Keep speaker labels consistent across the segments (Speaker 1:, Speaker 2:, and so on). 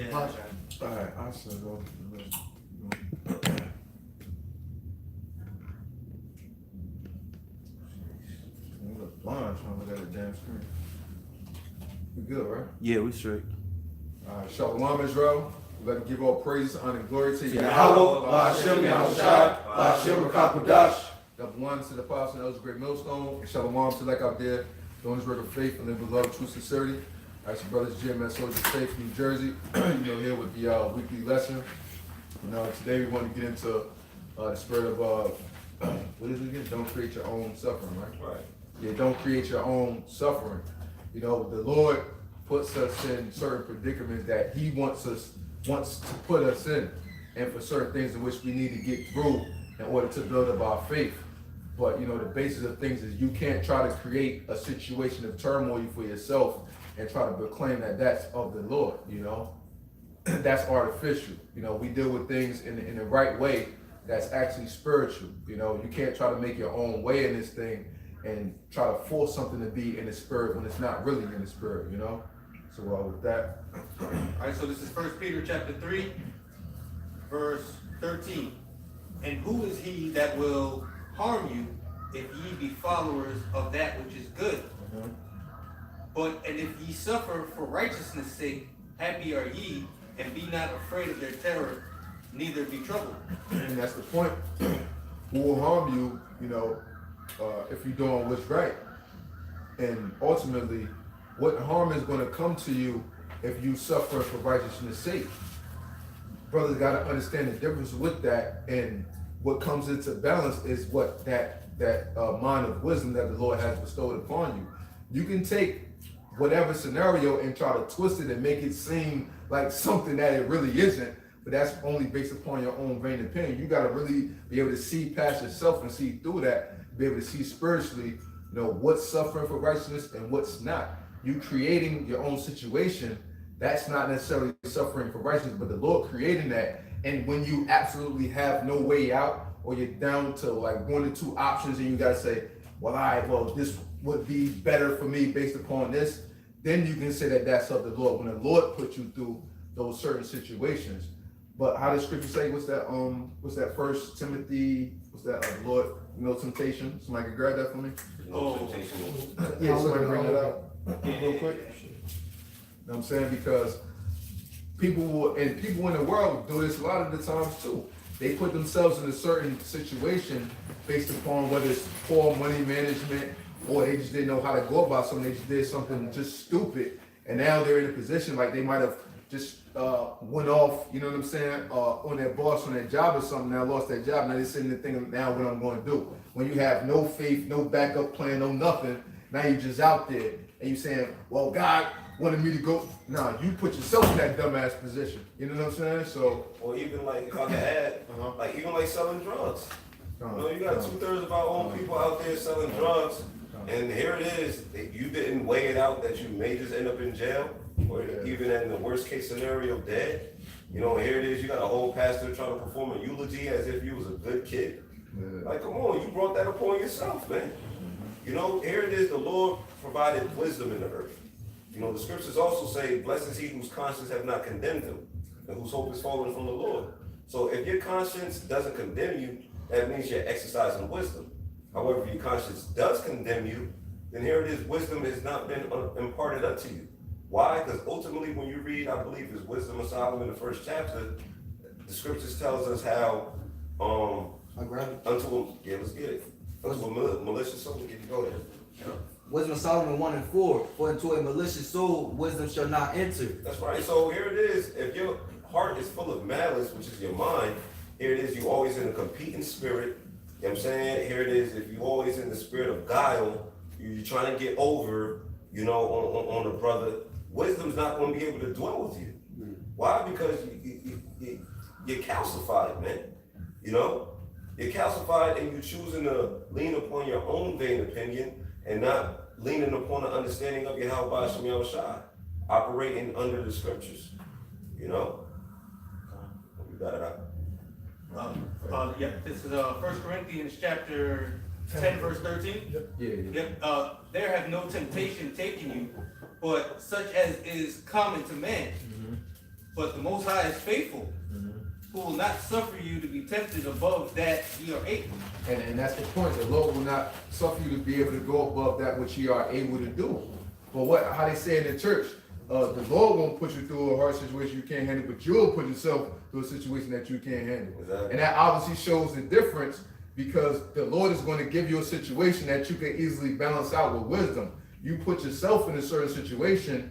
Speaker 1: Yeah.
Speaker 2: All right, I'll send it over. I'm look blind trying to look at the damn screen. We good, right?
Speaker 3: Yeah, we straight.
Speaker 2: Shalom, Israel. We'd like to give all praise, honor, and glory to
Speaker 4: Yahawah, BaHaSham, Yahawashi, BaHaSham, Qadash.
Speaker 2: God bless to the apostles and elders of GreatMillStone. And shalom to like out there doing this work of faith and live with love, true sincerity. All right, so brothers Jim at Soldier Faith, New Jersey. Here with the weekly lesson. Today we want to get into the spirit of what is it again? Don't create your own suffering, right?
Speaker 4: Right.
Speaker 2: Yeah, don't create your own suffering. The Lord puts us in certain predicaments that He wants to put us in, and for certain things in which we need to get through in order to build up our faith. But the basis of things is you can't try to create a situation of turmoil for yourself and try to proclaim that that's of the Lord. That's artificial. We deal with things in the right way that's actually spiritual. You can't try to make your own way in this thing and try to force something to be in the spirit when it's not really in the spirit. So with that.
Speaker 1: All right, so this is 1 Peter chapter 3, verse 13. And who is he that will harm you if ye be followers of that which is good? And if ye suffer for righteousness' sake, happy are ye, and be not afraid of their terror, neither be troubled.
Speaker 2: And that's the point. Who will harm you, if you're doing what's right? And ultimately, what harm is going to come to you if you suffer for righteousness' sake? Brothers got to understand the difference with that, and what comes into balance is what that mind of wisdom that the Lord has bestowed upon you. You can take whatever scenario and try to twist it and make it seem like something that it really isn't, but that's only based upon your own vain opinion. You got to really be able to see past yourself and see through that, be able to see spiritually, what's suffering for righteousness and what's not. You creating your own situation, that's not necessarily suffering for righteousness, but the Lord creating that. And when you absolutely have no way out, or you're down to like one or two options, and you got to say, well, this would be better for me based upon this, then you can say that that's of the Lord, when the Lord put you through those certain situations. But how does Scripture say? What's that? 1 Timothy. What's that? Lord, no temptation. Somebody can grab that for me.
Speaker 4: No temptation.
Speaker 2: Yeah, somebody bring that out real quick. You know what I'm saying? Because people in the world do this a lot of the times too. They put themselves in a certain situation based upon whether it's poor money management, or they just didn't know how to go about something. They just did something just stupid, and now they're in a position like they might have just went off, on their boss, on their job or something. Now lost their job. Now they're sitting there thinking, now what I'm going to do? When you have no faith, no backup plan, no nothing, now you're just out there and you're saying, well, God wanted me to go. No, you put yourself in that dumbass position. You know what I'm saying? So,
Speaker 4: or even like, if I can add, like even like selling drugs. You got 2/3 of our own people out there selling drugs, and here it is. You didn't weigh it out that you may just end up in jail, or even in the worst case scenario, dead. Here it is. You got a whole pastor trying to perform a eulogy as if you was a good kid. Like, come on, you brought that upon yourself, man. Here it is. The Lord provided wisdom in the earth. The scriptures also say, blessed is he whose conscience have not condemned him, and whose hope is fallen from the Lord. So if your conscience doesn't condemn you, that means you're exercising wisdom. However, if your conscience does condemn you, then here it is, wisdom has not been imparted unto you. Why? Because ultimately when you read, I believe it's Wisdom of Solomon, the 1st chapter, the scriptures tells us how, unto a malicious soul, get you go there.
Speaker 5: Wisdom of Solomon 1:4, for into a malicious soul wisdom shall not enter.
Speaker 4: That's right. So here it is. If your heart is full of malice, which is your mind, here it is, you always in a competing spirit. You know what I'm saying? Here it is, if you always in the spirit of guile, you're trying to get over, on a brother, wisdom's not going to be able to dwell with you. Why? Because you're calcified, man. You're calcified, and you're choosing to lean upon your own vain opinion and not leaning upon the understanding of Yahawah, Yahawashi, operating under the scriptures. You got it out.
Speaker 1: This is 1 Corinthians chapter 10, verse 13. There have no temptation taken you, but such as is common to man. But the Most High is faithful, who will not suffer you to be tempted above that ye are able.
Speaker 2: And that's the point. The Lord will not suffer you to be able to go above that which you are able to do. But how they say in the church, the Lord won't put you through a hard situation you can't handle, but you'll put yourself through a situation that you can't handle.
Speaker 4: Exactly.
Speaker 2: And that obviously shows the difference, because the Lord is going to give you a situation that you can easily balance out with wisdom. You put yourself in a certain situation,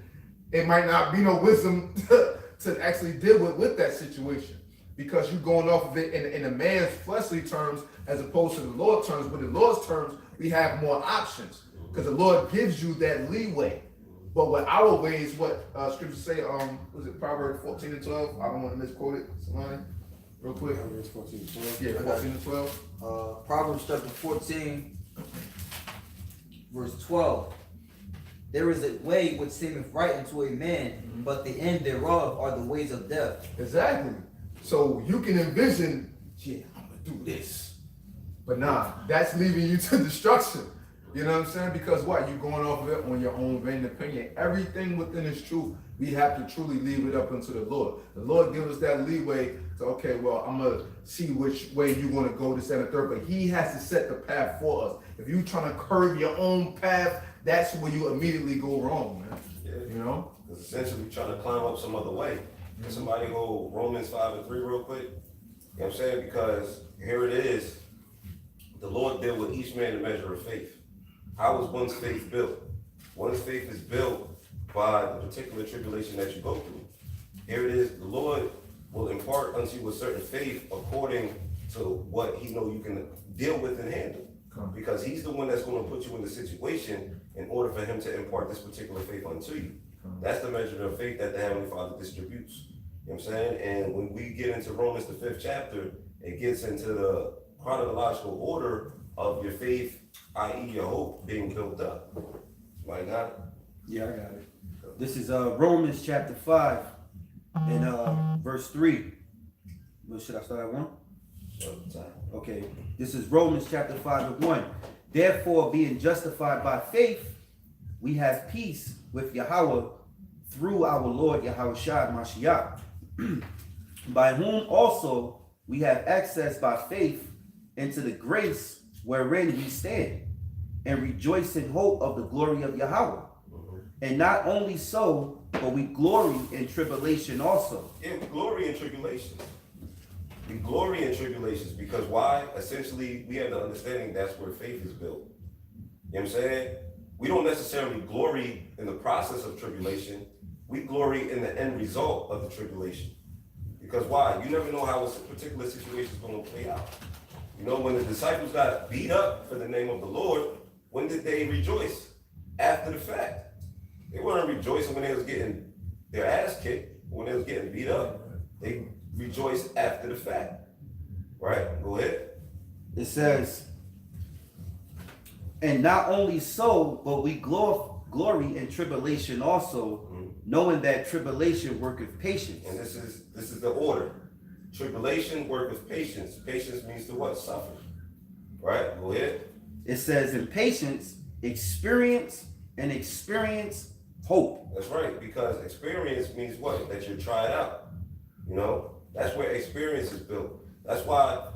Speaker 2: it might not be no wisdom to actually deal with that situation, because you're going off of it in a man's fleshly terms as opposed to the Lord's terms. But in the Lord's terms, we have more options because the Lord gives you that leeway. But with our ways, what scriptures say, was it Proverbs 14 and 12? I don't want to misquote it. Somebody, real quick.
Speaker 3: Proverbs 14 and 12.
Speaker 2: Yeah, 14 and 12.
Speaker 5: Proverbs chapter 14, verse 12. There is a way which seemeth right unto a man, but the end thereof are the ways of death.
Speaker 2: Exactly. So you can envision, yeah, I'm gonna do this. But nah, that's leaving you to destruction. You know what I'm saying? Because what? You're going off of it on your own vain opinion. Everything within is truth. We have to truly leave it up unto the Lord. The Lord gives us that leeway to, okay, well, I'm going to see which way you want to go, this, and the third. But he has to set the path for us. If you're trying to curve your own path, that's where you immediately go wrong, man.
Speaker 4: Yeah.
Speaker 2: You know?
Speaker 4: Because essentially you're trying to climb up some other way. Can somebody go Romans 5 and 3 real quick? You know what I'm saying? Because here it is. The Lord dealt with each man a measure of faith. How is one's faith built? One's faith is built by the particular tribulation that you go through. Here it is. The Lord will impart unto you a certain faith according to what he know you can deal with and handle. Because he's the one that's going to put you in the situation in order for him to impart this particular faith unto you. That's the measure of faith that the Heavenly Father distributes. You know what I'm saying? And when we get into Romans, the 5th chapter, it gets into the chronological order of your faith, i.e. your hope, being built up. Somebody got it?
Speaker 3: Yeah, I got it. This is Romans chapter 5 and verse 3. Well, should I start at 1? Okay. This is Romans chapter 5 and 1. Therefore, being justified by faith, we have peace with Yahawah through our Lord Yahawashi Mashiach, by whom also we have access by faith into the grace wherein we stand, and rejoice in hope of the glory of Yahawah. And not only so, but we glory in tribulation also.
Speaker 4: Yeah, we glory in tribulations. We glory in tribulations because why? Essentially, we have the understanding that's where faith is built. You know what I'm saying? We don't necessarily glory in the process of tribulation. We glory in the end result of the tribulation. Because why? You never know how a particular situation is going to play out. You know, when the disciples got beat up for the name of the Lord, when did they rejoice? After the fact. They weren't rejoicing when they was getting their ass kicked, when they was getting beat up. They rejoiced after the fact. Right? Go ahead.
Speaker 3: It says, and not only so, but we glory in tribulation also, knowing that tribulation worketh patience.
Speaker 4: And this is the order. Tribulation worketh patience. Patience means to what? Suffer. Right? Go ahead.
Speaker 3: It says, in patience, experience, and experience, hope.
Speaker 4: That's right, because experience means what? That you're tried out. You know? That's where experience is built. That's why,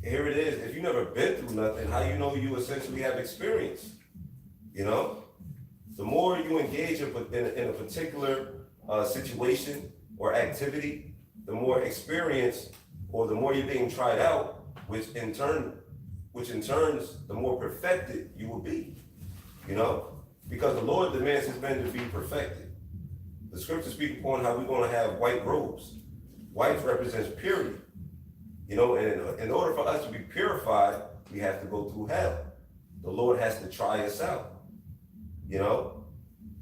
Speaker 4: here it is. If you've never been through nothing, how you know you essentially have experience? You know? The more you engage in a particular situation or activity, the more experience, or the more you're being tried out, which in turns, the more perfected you will be. You know? Because the Lord demands his men to be perfected. The scriptures speak upon how we're going to have white robes. White represents purity. You know, and in order for us to be purified, we have to go through hell. The Lord has to try us out. You know?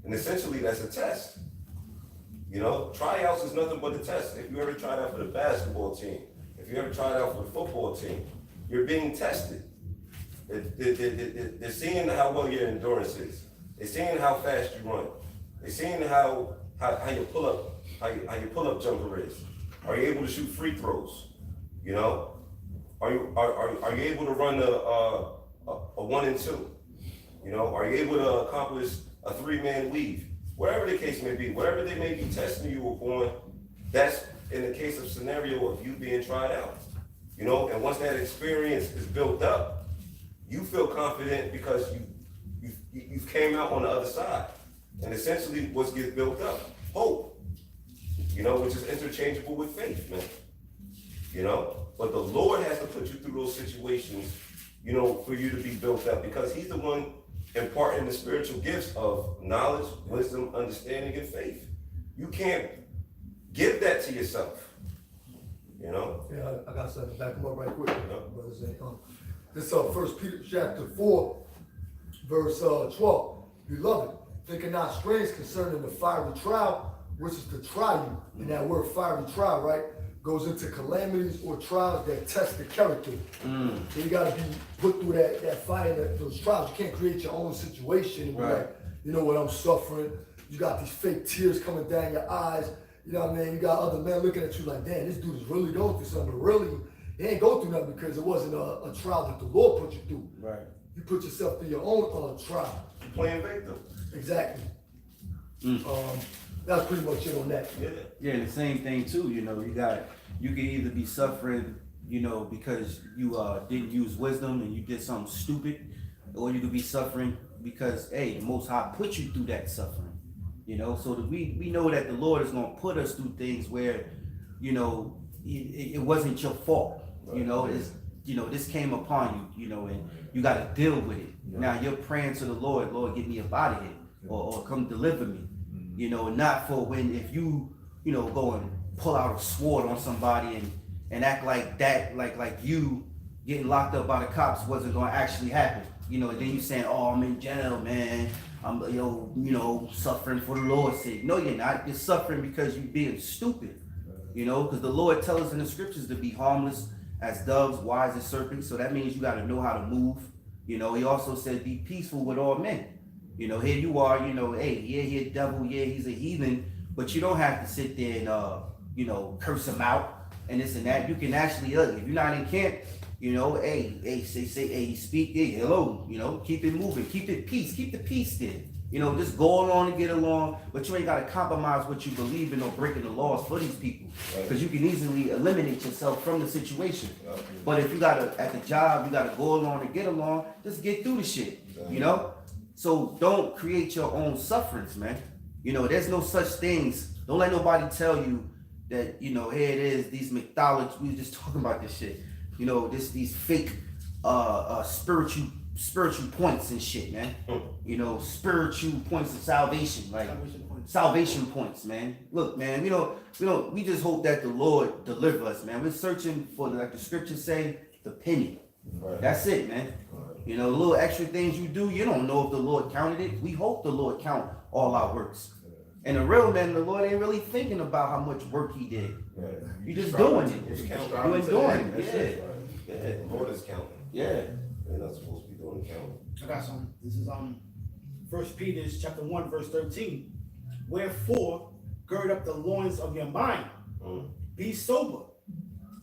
Speaker 4: And essentially that's a test. You know, tryouts is nothing but a test. If you ever tried out for the basketball team, if you ever tried out for the football team, you're being tested. They're seeing how well your endurance is. They're seeing how fast you run. They're seeing how your pull-up jumper is. Are you able to shoot free throws? You know, are you able to run a 1 and 2? You know, are you able to accomplish a 3-man weave? Whatever the case may be, whatever they may be testing you upon, That's in the case of scenario of you being tried out. You know, and once that experience is built up, you feel confident because you came out on the other side. And essentially what gets built up? Hope. You know, which is interchangeable with faith, man. You know? But the Lord has to put you through those situations, you know, for you to be built up, because he's the one imparting the spiritual gifts of knowledge, wisdom, understanding, and faith. You can't give that to yourself. You know?
Speaker 6: Yeah, I got something to back them up right quick.
Speaker 4: Yeah.
Speaker 6: Brothers and this 1 Peter chapter 4, verse 12. Beloved, thinking not strange concerning the fiery trial, which is to try you. And that word fiery trial, right, goes into calamities or trials that test the character. So you gotta be put through that fire, those trials. You can't create your own situation and be like, you know what, I'm suffering. You got these fake tears coming down your eyes. You know what I mean? You got other men looking at you like, damn, this dude is really going through something. But really, he ain't going through nothing because it wasn't a trial that the Lord put you through.
Speaker 3: Right.
Speaker 6: You put yourself through your own trial.
Speaker 4: You're playing victim.
Speaker 6: Exactly. That's pretty much it on that.
Speaker 4: Yeah.
Speaker 3: Yeah, and the same thing too, you know, you can either be suffering, you know, because you didn't use wisdom and you did something stupid, or you could be suffering because, hey, the Most High put you through that suffering. You know, so that we know that the Lord is going to put us through things where, you know, it wasn't your fault. You know, it's, you know, this came upon you, you know, and you got to deal with it. Now you're praying to the Lord, Lord, get me up out of here, or come deliver me. You know, not for when, if you know, go and pull out a sword on somebody and act like that, like you getting locked up by the cops wasn't going to actually happen. You know, and then you saying, oh, I'm in jail, man. I'm, you know, suffering for the Lord's sake. No, you're not. You're suffering because you're being stupid. You know, because the Lord tells us in the scriptures to be harmless as doves, wise as serpents. So that means you got to know how to move. You know, he also said, be peaceful with all men. You know, here you are, you know, hey, yeah, he's a devil, yeah, he's a heathen, but you don't have to sit there and, you know, curse him out and this and that. You can actually, if you're not in camp, you know, hey, say, hey, speak, hey, hello, you know, keep it moving, keep it peace, keep the peace there. You know, just go along and get along, but you ain't got to compromise what you believe in or breaking the laws for these people, because you can easily eliminate yourself from the situation. But if you got to, at the job, you got to go along and get along, just get through the shit, you know? So don't create your own sufferings, man. You know, there's no such things. Don't let nobody tell you that, you know, here it is, these mythology, we were just talking about this shit. You know, these fake spiritual points and shit, man. You know, spiritual points of salvation, like salvation points, man. Look, man, we just hope that the Lord deliver us, man. We're searching for, like the scriptures say, the penny. Right. That's it, man. Right. You know, the little extra things you do, you don't know if the Lord counted it. We hope the Lord count all our works. And the real man, the Lord ain't really thinking about how much work he did. Right. You just doing it. You ain't doing it. Yeah.
Speaker 4: Yeah. The Lord is counting.
Speaker 3: Yeah.
Speaker 4: They're not supposed to be doing counting.
Speaker 7: I got some. This is 1 Peter chapter 1, verse 13. Wherefore, gird up the loins of your mind, be sober,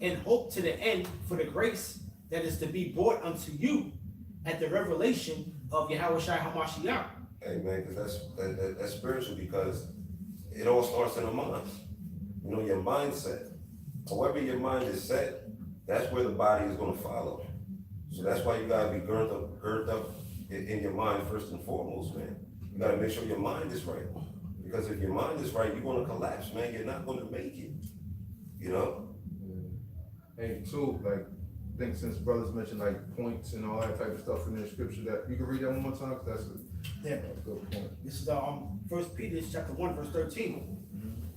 Speaker 7: and hope to the end for the grace that is to be brought unto you at the revelation of Yahawashi HaMashiach.
Speaker 4: Hey man, because that's spiritual, because it all starts in the mind. You know, your mindset. However your mind is set, that's where the body is going to follow. So that's why you gotta be girded up in your mind first and foremost, man. You gotta make sure your mind is right. Because if your mind is right, you're gonna collapse, man. You're not gonna make it. You know?
Speaker 2: Hey, too, like, I think since brothers mentioned like points and all that type of stuff in the scripture, that you can read that one more time, because that's a good point.
Speaker 7: This is 1 Peter chapter 1, verse 13.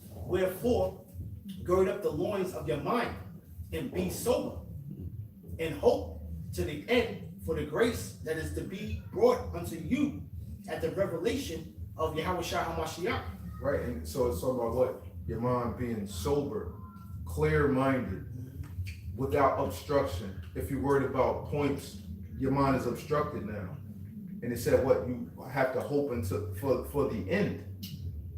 Speaker 7: Wherefore, gird up the loins of your mind, and be sober, and hope to the end for the grace that is to be brought unto you at the revelation of Yahawashi HaMashiach.
Speaker 2: Right, and so it's all about what? Your mind being sober, clear-minded, without obstruction. If you're worried about points, your mind is obstructed now. And it said what? You have to hope for the end.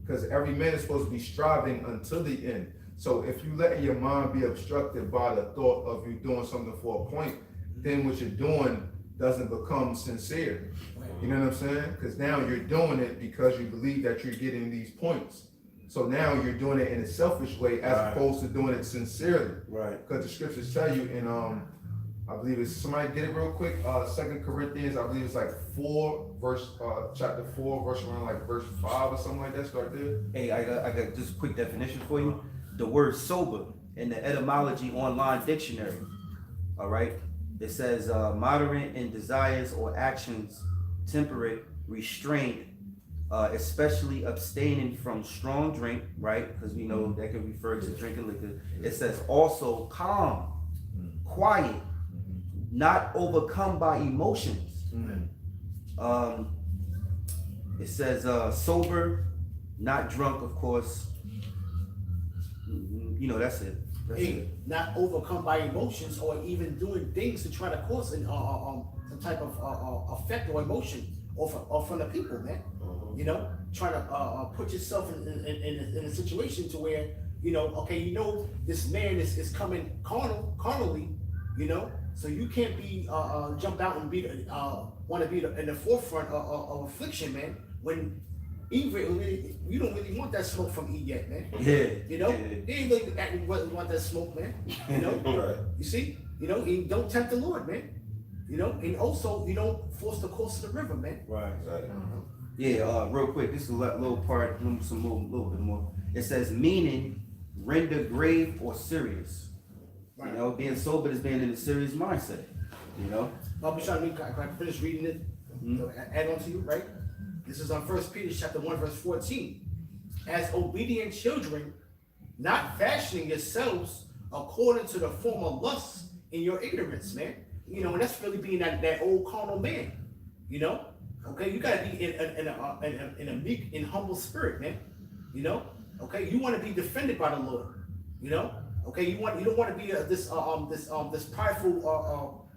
Speaker 2: Because every man is supposed to be striving until the end. So if you let your mind be obstructed by the thought of you doing something for a point, then what you're doing doesn't become sincere. You know what I'm saying? Because now you're doing it because you believe that you're getting these points. So now you're doing it in a selfish way as
Speaker 3: Right.
Speaker 2: opposed to doing it sincerely.
Speaker 3: Right.
Speaker 2: Because the scriptures tell you in I believe it's, somebody get it real quick, 2 Corinthians, I believe it's like 4 verse chapter 4 verse around like verse 5 or something like that. Start there.
Speaker 3: Hey, I got just a quick definition for you. The word sober in the etymology online dictionary. All right. It says moderate in desires or actions, temperate, restrained, especially abstaining from strong drink, right? Because we know that can refer to drinking liquor. It says also calm, quiet, not overcome by emotions. It says sober, not drunk, of course. You know, that's it. That's it.
Speaker 7: Not overcome by emotions or even doing things to try to cause some type of effect or emotion or from the people, man. You know, trying to put yourself in a situation to where, you know, okay, you know, this man is coming carnally, you know, so you can't be jump out and be want to be in the forefront of affliction, man. When Eve really, you don't really want that smoke from Eve yet, man.
Speaker 3: Yeah.
Speaker 7: You know,
Speaker 3: Yeah.
Speaker 7: they ain't really want that smoke, man. You know,
Speaker 4: Right.
Speaker 7: you see, you know, and don't tempt the Lord, man. You know, and also you don't force the course of the river, man.
Speaker 3: Right.
Speaker 4: Exactly.
Speaker 3: Yeah, real quick, this is a little part, little bit more. It says meaning, render grave or serious. You know, being sober is being in a serious mindset. You know?
Speaker 7: BaHaSham, can I finish reading it? So add on to you, right? This is on 1 Peter chapter 1, verse 14. As obedient children, not fashioning yourselves according to the former lusts in your ignorance, man. You know, and that's really being that old carnal man. You know? Okay, you gotta be in a meek and humble spirit, man. You know? Okay, you want to be defended by the Lord. You know? Okay, you don't want to be this prideful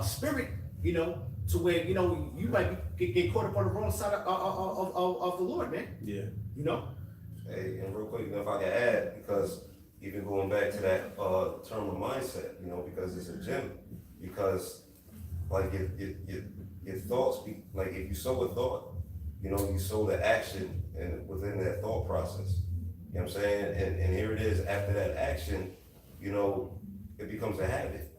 Speaker 7: spirit, you know, to where, you know, you might get caught up on the wrong side of the Lord, man.
Speaker 3: Yeah.
Speaker 7: You know?
Speaker 4: Hey, and real quick, if I can add, because even going back to that term of mindset, you know, because it's a gem, because like your thoughts, like if you sow a thought, you know, you sow the action and within that thought process. You know what I'm saying? And here it is, after that action, you know, it becomes a habit.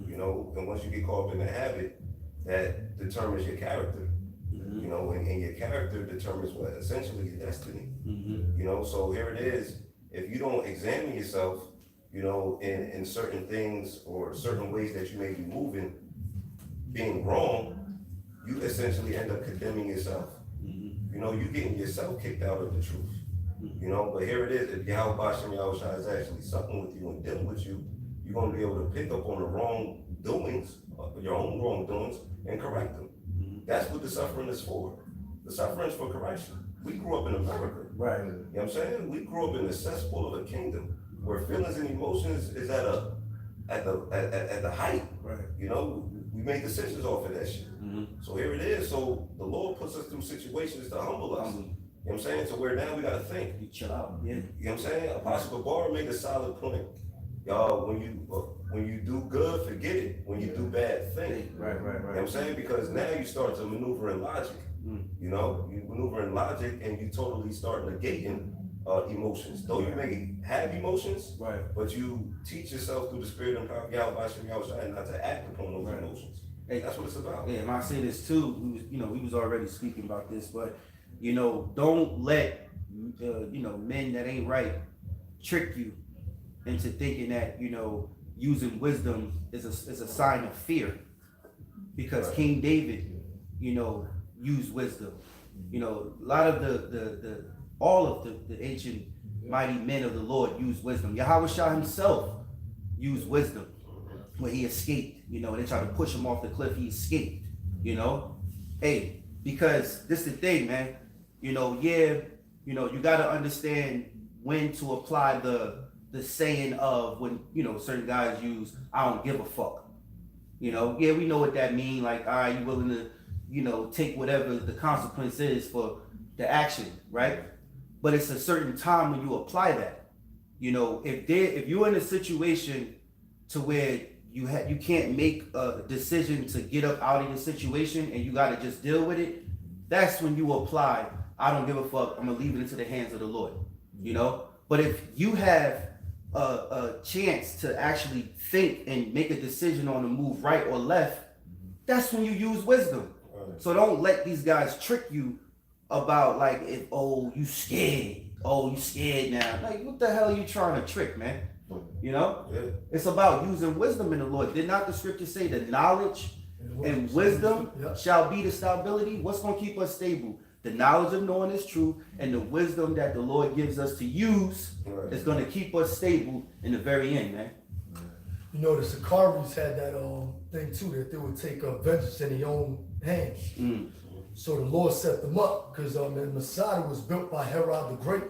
Speaker 4: You know, and once you get caught up in the habit, that determines your character. You know, and your character determines what essentially your destiny. You know, so here it is. If you don't examine yourself, you know, in certain things or certain ways that you may be moving, being wrong, you essentially end up condemning yourself. You know, you getting yourself kicked out of the truth. You know, but here it is. If Yahawashi is actually something with you and dealing with you, you're going to be able to pick up on the wrongdoings, your own wrongdoings, and correct them. That's what the suffering is for. The suffering is for correction. We grew up in America.
Speaker 3: Right.
Speaker 4: You know what I'm saying? We grew up in the cesspool of a kingdom where feelings and emotions is at the height.
Speaker 3: Right.
Speaker 4: You know, we make decisions off of that shit. So here it is. So the Lord puts us through situations to humble us. You know what I'm saying? So where now we gotta think.
Speaker 3: You chill out. Yeah.
Speaker 4: You know what I'm saying? Apostle Gabar made a solid point. Y'all, when you do good, forget it. When you do bad, think.
Speaker 3: Right.
Speaker 4: You know what I'm saying? Because now you start to maneuver in logic. You know, you maneuver in logic and you totally start negating emotions. Though you may have emotions,
Speaker 3: Right.
Speaker 4: but you teach yourself through the spirit and power of Yahawashi not to act upon those
Speaker 3: Right.
Speaker 4: emotions.
Speaker 3: Hey,
Speaker 4: That's what it's about.
Speaker 3: Yeah, and I say this too. We was already speaking about this, but you know, don't let men that ain't right trick you into thinking that using wisdom is a sign of fear, because
Speaker 4: Right.
Speaker 3: King David, used wisdom. A lot of all of the ancient mighty men of the Lord used wisdom. Yahawashi himself used wisdom when he escaped. They tried to push him off the cliff. He escaped. Hey, because this is the thing, man. You gotta understand when to apply the saying of when certain guys use "I don't give a fuck." We know what that means. Like, all right, you willing to take whatever the consequence is for the action, right? But it's a certain time when you apply that. If you're in a situation to where you can't make a decision to get up out of the situation and you got to just deal with it, that's when you apply I don't give a fuck. I'm gonna leave it into the hands of the Lord. You know. But if you have a chance to actually think and make a decision on a move right or left, that's when you use wisdom. So don't let these guys trick you about like, if you scared. Oh, you scared now. Like, what the hell are you trying to trick, man? You know?
Speaker 4: Yeah.
Speaker 3: It's about using wisdom in the Lord. Did not the scripture say that knowledge and wisdom shall be the stability? What's going to keep us stable? The knowledge of knowing is true, and the wisdom that the Lord gives us to use is going to keep us stable in the very end, man.
Speaker 6: You know, the Sicaris had that thing too, that they would take vengeance in their own hands. So the Lord set them up because the Messiah was built by Herod the Great.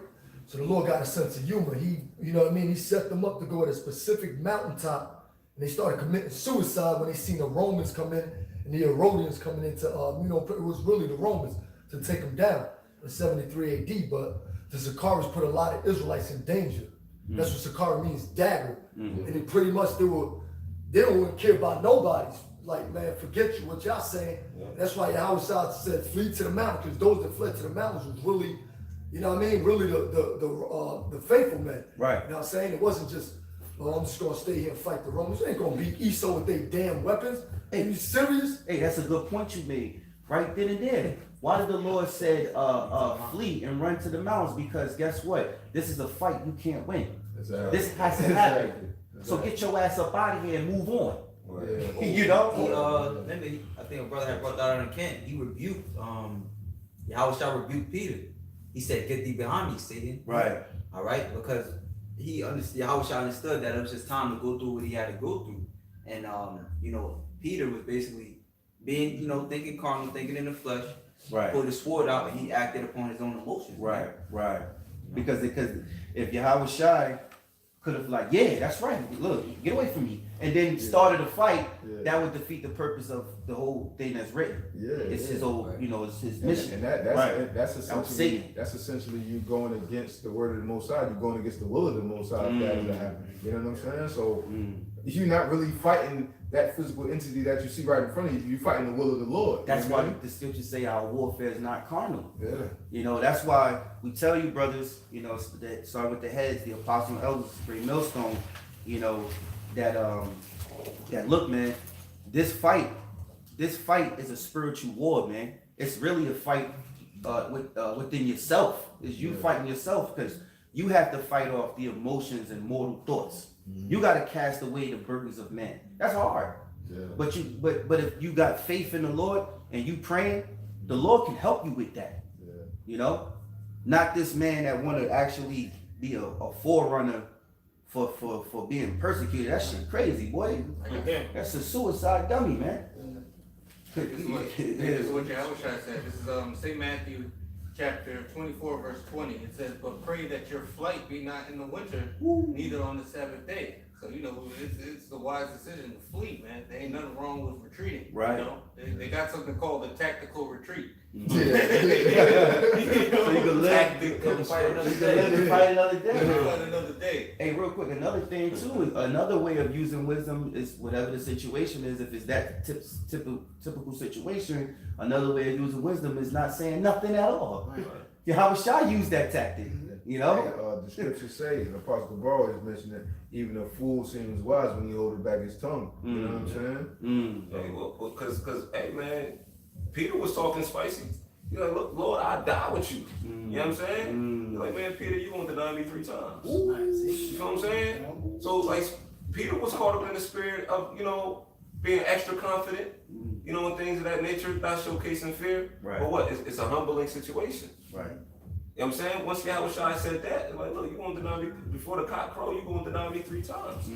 Speaker 6: So the Lord got a sense of humor. He, you know what I mean? He set them up to go at a specific mountaintop, and they started committing suicide when they seen the Romans come in and the Herodians coming into, it was really the Romans to take them down in 73 AD. But the Sicaris put a lot of Israelites in danger. That's what Sicari means, dagger. And it pretty much, they don't care about nobody. Like, man, forget you, what y'all saying. That's why Yahawashi said, flee to the mountains, because those that fled to the mountains was really, you know what I mean, really the faithful men.
Speaker 3: Right.
Speaker 6: You know what I'm saying? It wasn't just, I'm just going to stay here and fight the Romans. They ain't going to beat Esau with their damn weapons. Are you serious?
Speaker 3: Hey, that's a good point you made. Right then and there. Why did the Lord say flee and run to the mountains? Because guess what? This is a fight you can't win.
Speaker 2: Exactly.
Speaker 3: This has to happen. So get your ass up out of here and move on.
Speaker 2: Yeah.
Speaker 3: You know?
Speaker 5: I think a brother had brought that out in Kent. He rebuked, Yahawashi rebuked Peter. He said, "Get thee behind me, Satan."
Speaker 3: Right.
Speaker 5: All right, because Yahawashi understood that it was just time to go through what he had to go through, and Peter was basically being, thinking carnal, thinking in the flesh.
Speaker 3: Right.
Speaker 5: Pulled his sword out and he acted upon his own emotions.
Speaker 3: Right. Right. Because if Yahawashi could have like, yeah, that's right. Look, get away from me, and then started a fight, that would defeat the purpose of the whole thing that's written. It's his whole, it's his mission.
Speaker 2: And that's essentially
Speaker 3: Satan.
Speaker 2: essentially you going against the word of the Most High. You're going against the will of the Most High. If that is to happen. You know what I'm saying? So you're not really fighting that physical entity that you see right in front of you. You're fighting the will of the Lord.
Speaker 3: That's why the scriptures say our warfare is not carnal.
Speaker 2: Yeah.
Speaker 3: That's why we tell you, brothers, that start with the heads, the apostle and elders, GreatMillStone, that look, man, this fight is a spiritual war, man. It's really a fight within yourself. It's you fighting yourself, because you have to fight off the emotions and mortal thoughts. You got to cast away the burdens of man. That's hard. But if you got faith in the Lord and you praying, the Lord can help you with that. Not this man that want to actually be a forerunner for being persecuted. That shit crazy, boy. That's a suicide dummy, man.
Speaker 1: This is what Yahawashi said. This is St. Matthew chapter 24, verse 20. It says, "But pray that your flight be not in the winter, neither on the Sabbath day." So, it's the wise decision to flee, man. There ain't nothing wrong with retreating.
Speaker 3: Right.
Speaker 1: They got something called the tactical retreat.
Speaker 3: So you can live
Speaker 5: fight another
Speaker 3: and fight another day.
Speaker 1: Fight another day.
Speaker 3: Hey, real quick, another thing too, is another way of using wisdom is whatever the situation is. If it's that typical situation, another way of using wisdom is not saying nothing at all. Yahawashi used that tactic,
Speaker 2: The scriptures say, and Apostle Barrow has mentioned that even a fool seems wise when he holds back his tongue. You know what I'm saying?
Speaker 4: Hey, because hey man, Peter was talking spicy. You're like, look, Lord, I die with you. You know what I'm saying? You're like, man, Peter, you gonna deny me 3 times. You know what I'm saying? So like, Peter was caught up in the spirit of, being extra confident, and things of that nature, not showcasing fear.
Speaker 3: Right.
Speaker 4: But what? It's a humbling situation.
Speaker 3: Right.
Speaker 4: You know what I'm saying? Once Yahawashi said that, like, look, you gonna deny me before the cock crow, you gonna deny me 3 times.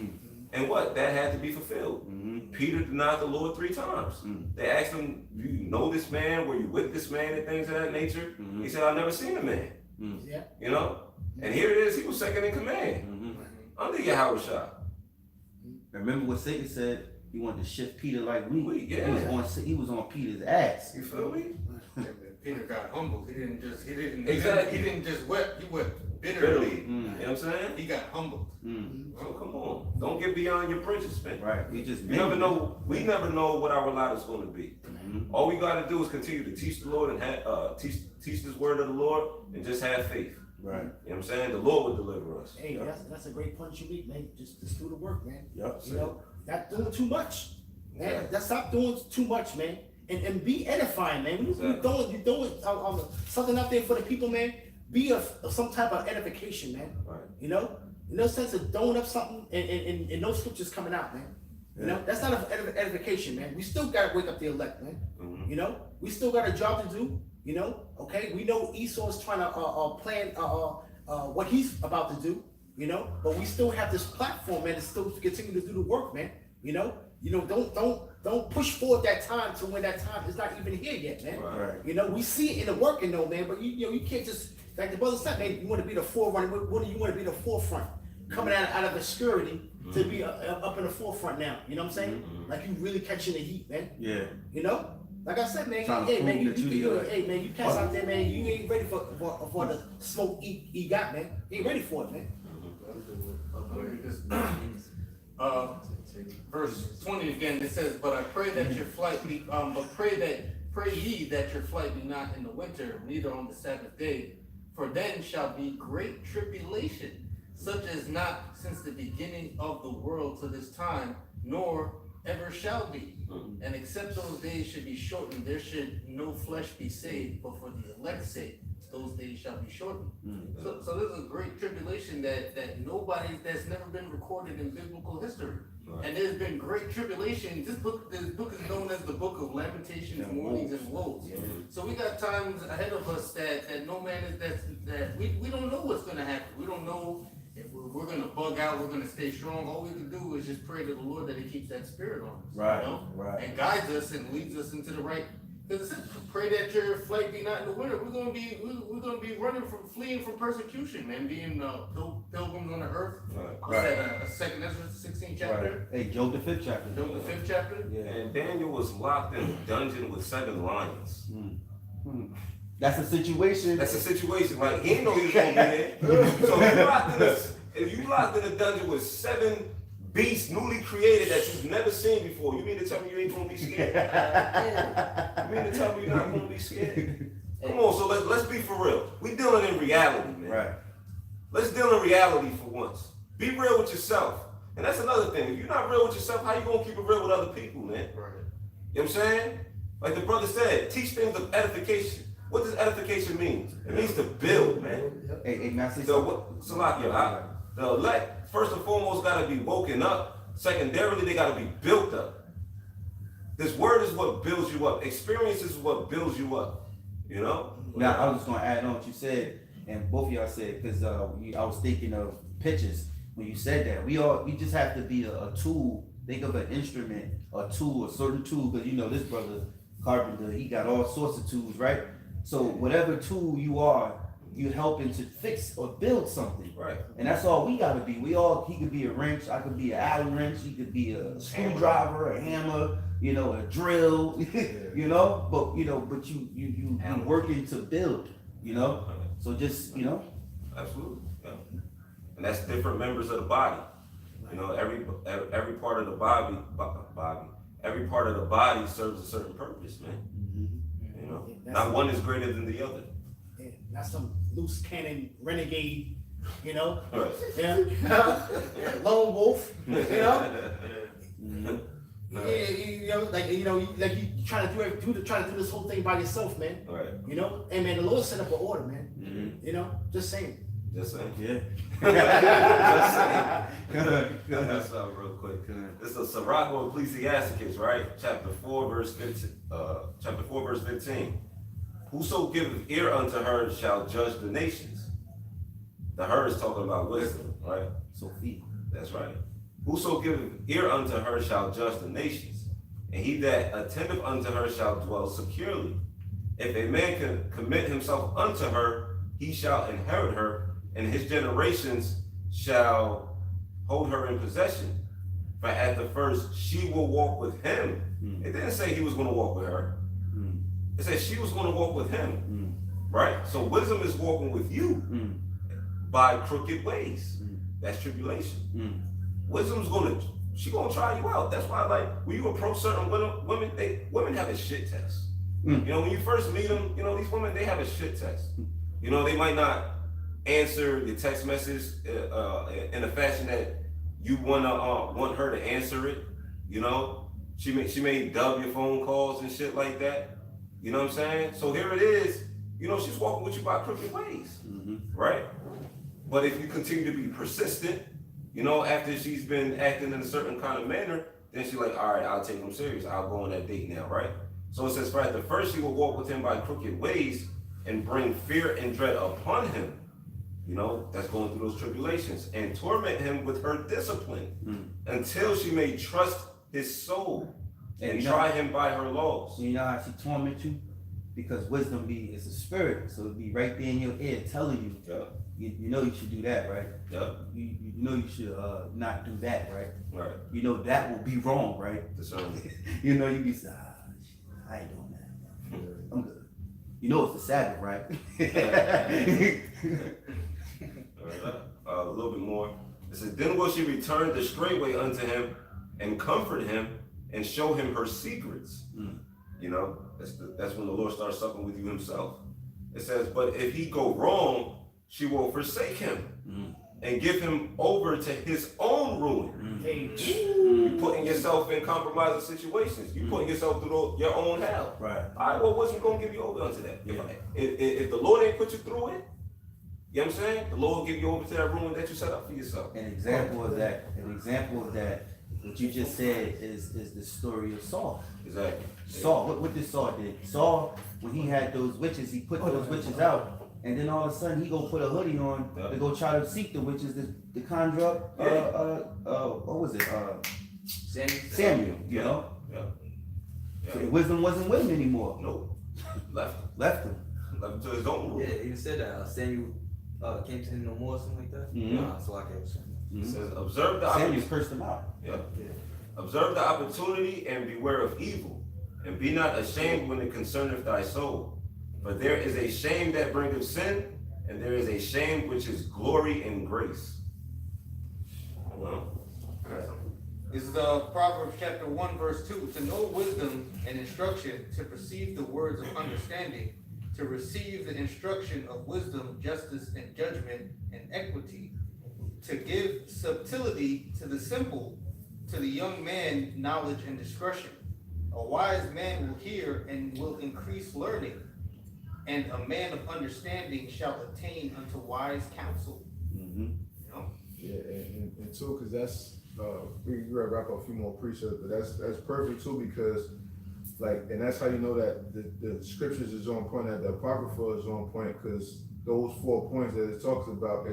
Speaker 4: And what? That had to be fulfilled. Peter denied the Lord 3 times. They asked him, "Do you know this man? Were you with this man?" and things of that nature. He said, "I've never seen a man." And here it is, he was second in command under Yahawashi.
Speaker 3: Remember what Satan said? He wanted to shift Peter like wheat.
Speaker 4: Yeah.
Speaker 3: He was on Peter's ass.
Speaker 4: You feel me?
Speaker 1: Peter got humbled. He didn't just wept. He wept
Speaker 4: Bitterly.
Speaker 1: bitterly.
Speaker 4: You know what I'm saying?
Speaker 1: He got humbled.
Speaker 4: So come on. Don't get beyond your bridges, man.
Speaker 3: Right. We just
Speaker 4: We never know what our lot is going to be. All we gotta do is continue to teach the Lord and teach this word of the Lord and just have faith.
Speaker 3: Right.
Speaker 4: You know what I'm saying? The Lord will deliver us.
Speaker 7: Hey, that's a great punch you make, man. Just do the work, man.
Speaker 3: Yep.
Speaker 7: You know, not doing too much, man.
Speaker 4: Yeah.
Speaker 7: Let's stop doing too much, man. And be edifying, man. When
Speaker 4: Exactly.
Speaker 7: you're doing something out there for the people, man. Be of some type of edification, man.
Speaker 4: Right.
Speaker 7: You know, in no sense of throwing up something and no scriptures coming out, man. You know, that's not edification, man. We still gotta wake up the elect, man. You know, we still got a job to do. You know, okay. We know Esau's trying to plan what he's about to do. You know, but we still have this platform, man, to still continue to do the work, man. You know, don't push forward that time to when that time is not even here yet, man.
Speaker 3: Right.
Speaker 7: You know, we see it in the working though, man. But you know, you can't just like the brother said, man. You want to be the forerunner. What do you want to be the forefront? Coming out of obscurity to be up in the forefront now. You know what I'm saying? Like you really catching the heat, man.
Speaker 3: Yeah.
Speaker 7: You know, like I said, man.
Speaker 3: Trying to
Speaker 7: Hey, man,
Speaker 3: prove that
Speaker 7: hey, man, you cats out there, man. You ain't ready for the smoke he got, man. You ain't ready for it, man.
Speaker 1: Verse 20 again, it says, but I pray that your flight be, pray ye that your flight be not in the winter, neither on the Sabbath day, for then shall be great tribulation, such as not since the beginning of the world to this time, nor ever shall be. And except those days should be shortened, there should no flesh be saved, but for the elect's sake, those days shall be shortened. So there's a great tribulation that that's never been recorded in biblical history. Right. And there's been great tribulation. This book is known as the book of Lamentations, mournings, and woes. So we got times ahead of us that no man is that we don't know what's gonna happen. We don't know if we're gonna bug out, we're gonna stay strong. All we can do is just pray to the Lord that He keeps that spirit on us.
Speaker 3: Right.
Speaker 1: You know?
Speaker 3: Right.
Speaker 1: And guides us and leads us into the right. Because it says, pray that your flight be not in the winter. We're gonna be fleeing from persecution, man. Being pilgrims on the earth.
Speaker 3: Right.
Speaker 1: That Second Ezra 16th chapter.
Speaker 3: Right. Hey, Job the 5th chapter.
Speaker 1: Job the 5th chapter.
Speaker 3: Yeah.
Speaker 4: And Daniel was locked in a dungeon with 7 lions.
Speaker 3: That's a situation.
Speaker 4: That's a situation. Like he didn't know he was gonna be there. So if you locked in a dungeon with 7 beasts newly created that you've never seen before, you mean to tell me you ain't gonna be scared? You mean to tell me you're not gonna be scared? Come on, so let's be for real. We dealing in reality, man.
Speaker 3: Right.
Speaker 4: Let's deal in reality for once. Be real with yourself. And that's another thing. If you're not real with yourself, how you gonna keep it real with other people, man?
Speaker 1: Right.
Speaker 4: You know what I'm saying? Like the brother said, teach things of edification. What does edification mean? It means to build, man.
Speaker 3: Hey, man, I say
Speaker 4: So the elect, first and foremost, gotta be woken up. Secondarily, they gotta be built up. This word is what builds you up. Experience is what builds you up. You know?
Speaker 3: Now, I was just gonna add on what you said, and both of y'all said, because I was thinking of pitches when you said that. We just have to be a tool. Think of an instrument, a tool, a certain tool, because you know this brother Carpenter, he got all sorts of tools, right? So whatever tool you are, you helping to fix or build something.
Speaker 4: Right.
Speaker 3: And that's all we gotta be. He could be a wrench, I could be an Allen wrench, he could be a screwdriver, a hammer, you know, a drill, you know, but you working to build, you know? So just, you know.
Speaker 4: Absolutely. Yeah. And that's different members of the body. You know, every part of the body, every part of the body serves a certain purpose, man. You know, not one is greater than the other.
Speaker 7: Yeah, not some loose cannon renegade, you know.
Speaker 4: Right.
Speaker 7: Yeah. Lone wolf, you know. Yeah, like you trying to do this whole thing by yourself, man.
Speaker 4: Right.
Speaker 7: You know, and man, the Lord set up an order, man. You know, just saying.
Speaker 4: Just saying.
Speaker 3: Yeah.
Speaker 4: That's up real quick. This is Sirach or Ecclesiasticus, right? Chapter 4, verse 15. Whoso giveth ear unto her shall judge the nations. The her is talking about wisdom, right?
Speaker 3: Sophia.
Speaker 4: That's right. Whoso giveth ear unto her shall judge the nations, and he that attendeth unto her shall dwell securely. If a man can commit himself unto her, he shall inherit her, and his generations shall hold her in possession. For at the first she will walk with him. It didn't say he was going to walk with her. It said she was going to walk with him. Right? So wisdom is walking with you by crooked ways. That's tribulation. Wisdom's going to she gonna try you out. That's why, like, when you approach certain women have a shit test. You know, when you first meet them, you know, these women, they have a shit test. You know, they might not answer your text message in a fashion that you want her to answer it. You know, she may dub your phone calls and shit like that. You know what I'm saying? So here it is. You know, she's walking with you by crooked ways, right? But if you continue to be persistent, you know, after she's been acting in a certain kind of manner, then she's like, all right, I'll take him serious. I'll go on that date now, right? So it says, for at the first she will walk with him by crooked ways and bring fear and dread upon him. You know, that's going through those tribulations, and torment him with her discipline until she may trust his soul and try him by her laws.
Speaker 3: You know how she torment you? Because wisdom is a spirit, so it'll be right there in your ear telling you, you know you should do that, right? You know you should not do that, right?
Speaker 4: Right.
Speaker 3: You know that will be wrong, right?
Speaker 4: Discernment.
Speaker 3: You know you be saying, I ain't doing that. I'm good. You know it's the Sabbath, right?
Speaker 4: A little bit more. It says, then will she return the straight way unto him and comfort him and show him her secrets. You know, that's when the Lord starts supping with you himself. It says, but if he go wrong, she will forsake him and give him over to his own ruin. You putting yourself in compromising situations. You putting yourself through your own hell.
Speaker 3: Right.
Speaker 4: All right, well, what's going to give you over unto that? If the Lord ain't put you through it, you know what I'm saying? The Lord will give you over to that ruin that you set up for yourself.
Speaker 3: An example of that, what you just said is the story of Saul.
Speaker 4: Exactly.
Speaker 3: Saul, what did Saul do? Saul, when he had those witches, he put those witches out, and then all of a sudden he go put a hoodie on to go try to seek the witches to conjure up, what was it? Samuel, you know? So wisdom wasn't with him anymore.
Speaker 4: Nope. Left him.
Speaker 3: Left him.
Speaker 4: Left him to his own rule.
Speaker 5: Yeah, he said that Samuel came to him no more, something like that. So I can't say.
Speaker 4: It says, observe the
Speaker 3: Samuel cursed him out.
Speaker 4: Observe the opportunity and beware of evil, and be not ashamed when it concerneth thy soul. For there is a shame that bringeth sin, and there is a shame which is glory and grace. Well,
Speaker 1: This is Proverbs chapter 1, verse 2. To know wisdom and instruction, to perceive the words of understanding, to receive the instruction of wisdom, justice, and judgment, and equity, to give subtlety to the simple, to the young man knowledge and discretion. A wise man will hear and will increase learning, and a man of understanding shall attain unto wise counsel. You know?
Speaker 2: Yeah, and too, because that's we gotta wrap up a few more precepts, but that's perfect too, because like, and that's how you know that the scriptures is on point, that the Apocrypha is on point, because those 4 points that it talks about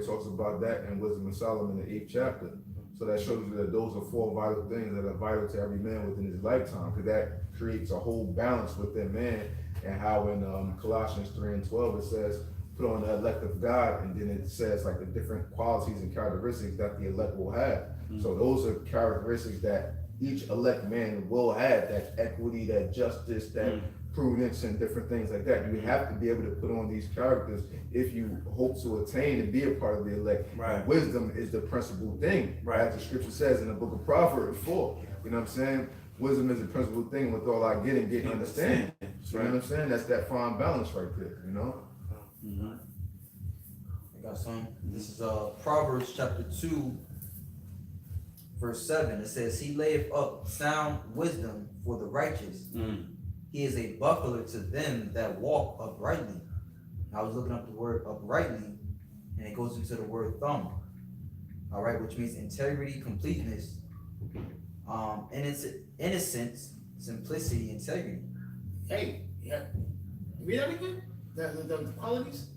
Speaker 2: that in Wisdom of Solomon, the 8th chapter. So that shows you that those are 4 vital things that are vital to every man within his lifetime, because that creates a whole balance within man. And how in Colossians 3:12 it says, put on the elect of God, and then it says like the different qualities and characteristics that the elect will have. So those are characteristics that each elect man will have, that equity, that justice, that prudence, and different things like that. You have to be able to put on these characters if you hope to attain and be a part of the elect.
Speaker 3: Right.
Speaker 2: And wisdom is the principal thing, as the scripture says in the book of Proverbs 4. You know what I'm saying? Wisdom is the principal thing. With all I get understanding. You know what I'm saying? That's that fine balance right there, you know?
Speaker 5: I got some. This is Proverbs chapter 2, verse 7. It says, he layeth up sound wisdom for the righteous. He is a buckler to them that walk uprightly. I was looking up the word uprightly, and it goes into the word thumb. All right, which means integrity, completeness, innocence, simplicity, integrity.
Speaker 7: Hey, yeah. Read that again? The qualities?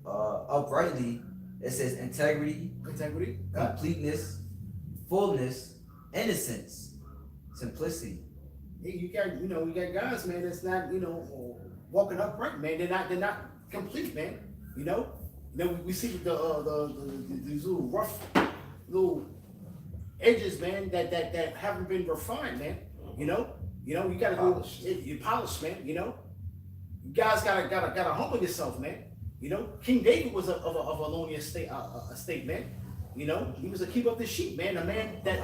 Speaker 5: Uprightly, it says integrity, completeness, fullness, innocence, simplicity.
Speaker 7: Hey, you got guys, man, that's not, walking upright, man. They're not complete, man. You know? Then we see these little rough little edges, man, that haven't been refined, man. You gotta go, you polish, man, You guys gotta humble yourself, man. King David was of a lonely estate, man. You know, he was a keeper of the sheep, man. A man that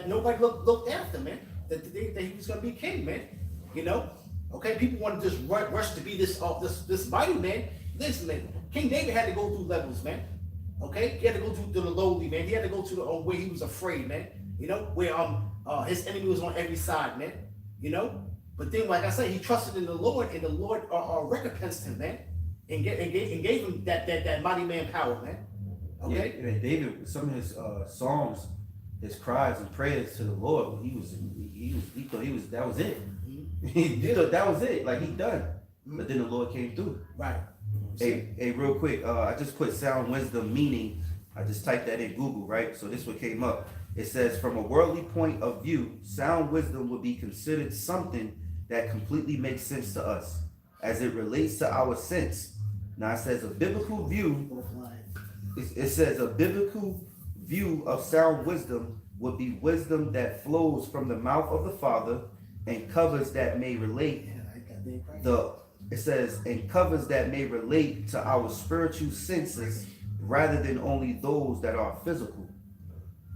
Speaker 7: nobody looked after, man. That he was gonna be king, man. You know, okay. People want to just rush to be this mighty man. Listen, man. King David had to go through levels, man. Okay, he had to go to the lowly, man. He had to go to the where he was afraid, man. You know, where his enemy was on every side, man. You know, but then, like I said, he trusted in the Lord, and the Lord recompensed him, man, and gave him that mighty man power, man. Okay.
Speaker 3: Yeah, and David, some of his songs, his cries and prayers to the Lord, he thought that was it. He thought that was it, like he done. But then the Lord came through.
Speaker 7: Right.
Speaker 3: Hey, real quick, I just put sound wisdom meaning. I just typed that in Google, right? So this what came up. It says, from a worldly point of view, sound wisdom would be considered something that completely makes sense to us as it relates to our sense. Now it says a biblical view. It says a biblical view of sound wisdom would be wisdom that flows from the mouth of the Father and covers that may relate to our spiritual senses rather than only those that are physical.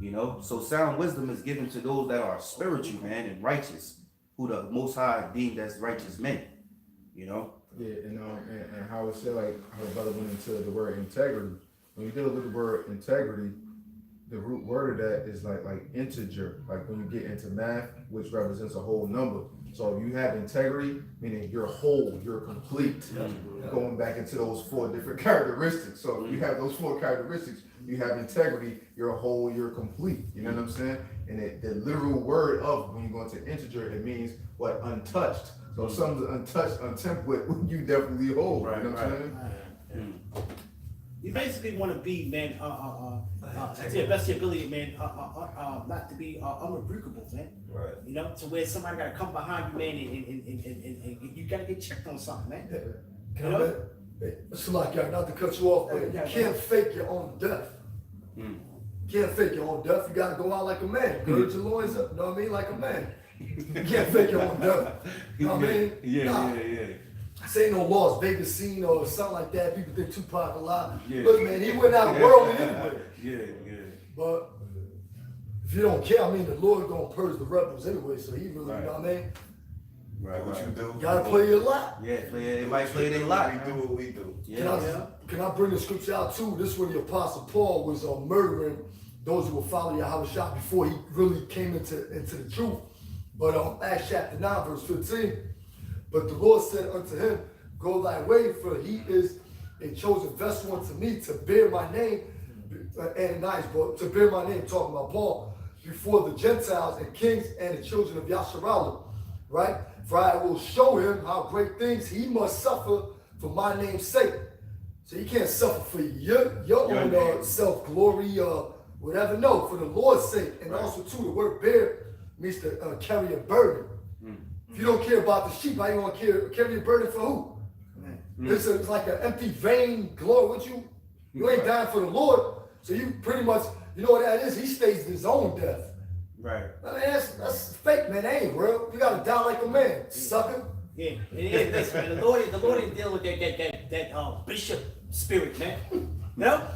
Speaker 3: You know, so sound wisdom is given to those that are spiritual, man, and righteous, who the Most High deemed as righteous men. You know.
Speaker 2: Yeah, and how it said, like how the brother went into the word integrity. When you deal with the word integrity, the root word of that is like integer, like when you get into math, which represents a whole number. So if you have integrity, meaning you're whole, you're complete. Going back into those 4 different characteristics. So if you have those 4 characteristics, you have integrity, you're whole, you're complete. You know what I'm saying? And the literal word of when you go into integer, it means what? Untouched. So if something's untouched, untempered with, you definitely whole. Right, you know what I'm saying?
Speaker 7: You basically want to be, man, to the best of your ability, man, not to be unrebukable, man.
Speaker 4: Right.
Speaker 7: You know, to where somebody got to come behind you, man, and you got to get checked on something, man.
Speaker 6: Can I bet? It's like, not to cut you off, but you can't fake your own death. You can't fake your own death. You got to go out like a man. Gird your loins up, you know what I mean? Like a man. You can't fake your own death. You know what I mean? Yeah. This ain't no Las Vegas scene or something like that. People think Tupac alive. Look, man, he went out worldly anyway. But if you don't care, I mean, the Lord gonna purge the rebels anyway, so he really, you know what I mean?
Speaker 4: Right, what you do?
Speaker 6: You gotta play your lot.
Speaker 3: Yeah, everybody play their lot.
Speaker 4: We do what we do.
Speaker 6: Can I bring the scripture out too? This is when the Apostle Paul was murdering those who were following Yahawashi before he really came into the truth. But Acts chapter 9, verse 15. But the Lord said unto him, go thy way, for he is a chosen vessel unto me to bear my name, to bear my name, talking about Paul, before the Gentiles and kings and the children of Yasharallah, right? For I will show him how great things he must suffer for my name's sake. So you can't suffer for your own self-glory or whatever. No, for the Lord's sake. And also, too, the word bear means to carry a burden. If you don't care about the sheep, how you going to carry a burden for who? It's like an empty, vain glory. You ain't dying for the Lord. So you pretty much, you know what that is? He stays his own death.
Speaker 3: Right.
Speaker 6: I mean, that's fake, man. That ain't real. You got to die like a man, sucker.
Speaker 7: Yeah, listen, man, the Lord ain't dealing with that bishop spirit, man. You know?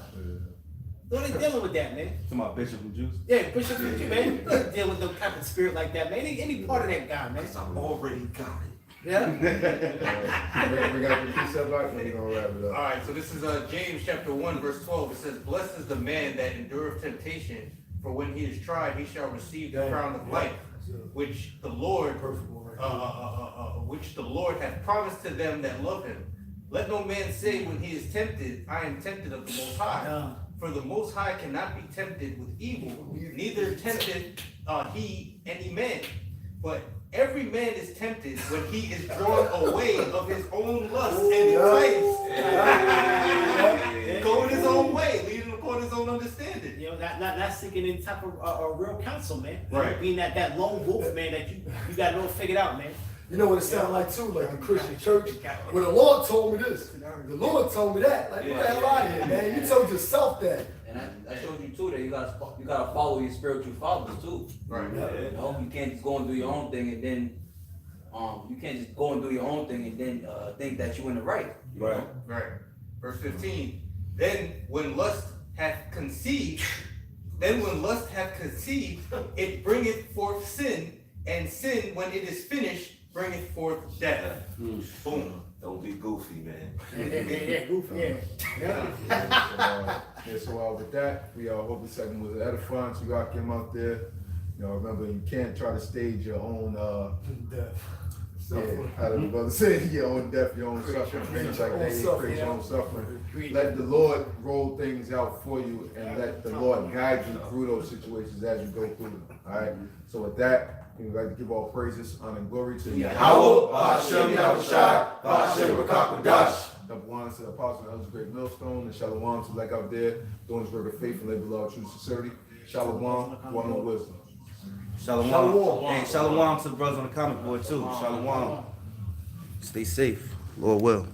Speaker 7: The Lord ain't dealing with that, man.
Speaker 3: Talking about Bishop and Juice?
Speaker 7: Yeah, bishop and Juice, man. You don't deal with no type of spirit like that, man. Any part of that guy, man.
Speaker 4: I'm already got it.
Speaker 7: Yeah.
Speaker 2: We got the precept back and we're going to wrap it up.
Speaker 1: All right, so this is James chapter 1, verse 12. It says, blessed is the man that endureth temptation, for when he is tried, he shall receive the crown of life, which the Lord hath promised to them that love him. Let no man say when he is tempted, I am tempted of the Most High. For the Most High cannot be tempted with evil, neither tempted he any man. But every man is tempted when he is drawn away of his own lust and enticed. Going his own way, leading upon his own understanding.
Speaker 7: You know, not seeking any type of real counsel, man.
Speaker 1: Right.
Speaker 7: Being that lone wolf, man, that you got it all figured out, man.
Speaker 6: You know what it sounds like too, like the Christian church. Well, the Lord told me this. The Lord told me that. Like, what the hell out of here, man? You told yourself that.
Speaker 5: And I showed you too that you gotta follow your spiritual fathers too.
Speaker 1: Right.
Speaker 5: You know, you can't just go and do your own thing and then think that you're in the right. You know?
Speaker 1: Right. Verse 15. Then when lust hath conceived, Then when lust hath conceived, it bringeth forth sin, and sin, when it is finished, bringeth forth death.
Speaker 4: Boom. Don't be goofy, man.
Speaker 7: Yeah, goofy, yeah.
Speaker 2: So with that, we hope the segment was edifying. So y'all came out there. Remember, you can't try to stage your own how did the brother say, your own death, your own suffering, things like that. You create your own suffering. Let the Lord roll things out for you, and let the Lord guide you through those situations as you go through them. All right. So with that, we'd like to give all praises, honor, and glory to
Speaker 8: Yahawah, BaHaSham, Yahawashi, BaHaSham, Qadash.
Speaker 2: Number one to the apostle of GreatMillStone, and shalom to like out there doing this work of faith and labor love, truth, sincerity. Shalom, one on wisdom.
Speaker 3: Shalom.
Speaker 6: Shalom.
Speaker 3: Hey, shalom to the brothers on the comic board too. Shalom. Stay safe. Lord will.